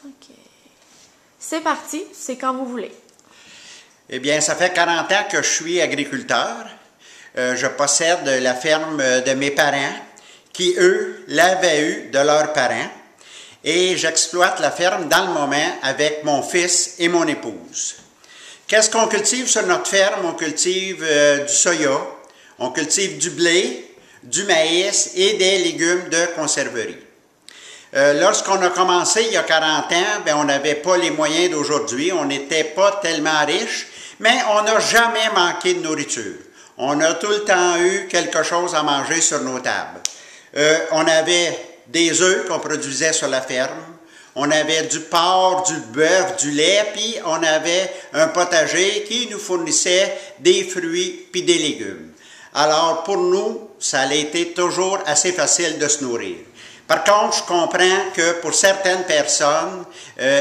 OK. C'est parti, c'est quand vous voulez. Eh bien, ça fait 40 ans que je suis agriculteur. Je possède la ferme de mes parents, qui, eux, l'avaient eue de leurs parents. Et j'exploite la ferme dans le moment avec mon fils et mon épouse. Qu'est-ce qu'on cultive sur notre ferme? On cultive du soya, on cultive du blé, du maïs et des légumes de conserverie. Lorsqu'on a commencé il y a 40 ans, on n'avait pas les moyens d'aujourd'hui, on n'était pas tellement riches, mais on n'a jamais manqué de nourriture. On a tout le temps eu quelque chose à manger sur nos tables. On avait des œufs qu'on produisait sur la ferme, on avait du porc, du bœuf, du lait, puis on avait un potager qui nous fournissait des fruits puis des légumes. Alors pour nous, ça a été toujours assez facile de se nourrir. Par contre, je comprends que pour certaines personnes,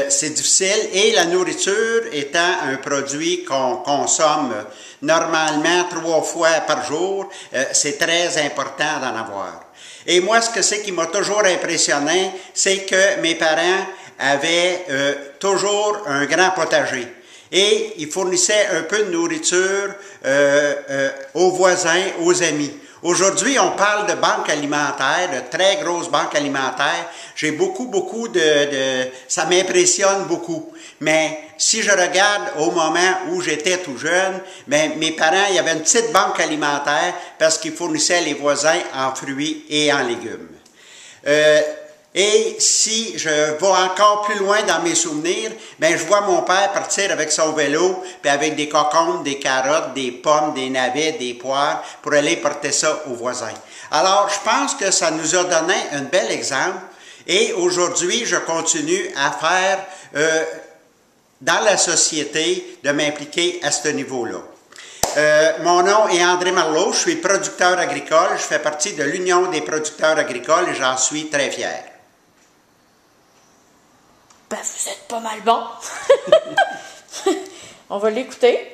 c'est difficile et la nourriture étant un produit qu'on consomme normalement 3 fois par jour, c'est très important d'en avoir. Et moi, ce que c'est qui m'a toujours impressionné, c'est que mes parents avaient toujours un grand potager. Et ils fournissaient un peu de nourriture aux voisins, aux amis. Aujourd'hui, on parle de banques alimentaires, de très grosses banques alimentaires. J'ai beaucoup ça m'impressionne beaucoup. Mais si je regarde au moment où j'étais tout jeune, mes parents, il y avait une petite banque alimentaire parce qu'ils fournissaient les voisins en fruits et en légumes. Et si je vais encore plus loin dans mes souvenirs, je vois mon père partir avec son vélo, puis avec des cocombes, des carottes, des pommes, des navets, des poires, pour aller porter ça aux voisins. Alors, je pense que ça nous a donné un bel exemple, et aujourd'hui, je continue à faire dans la société, de m'impliquer à ce niveau-là. Mon nom est André Marleau, je suis producteur agricole, je fais partie de l'Union des producteurs agricoles et j'en suis très fier. Vous êtes pas mal bon. On va l'écouter.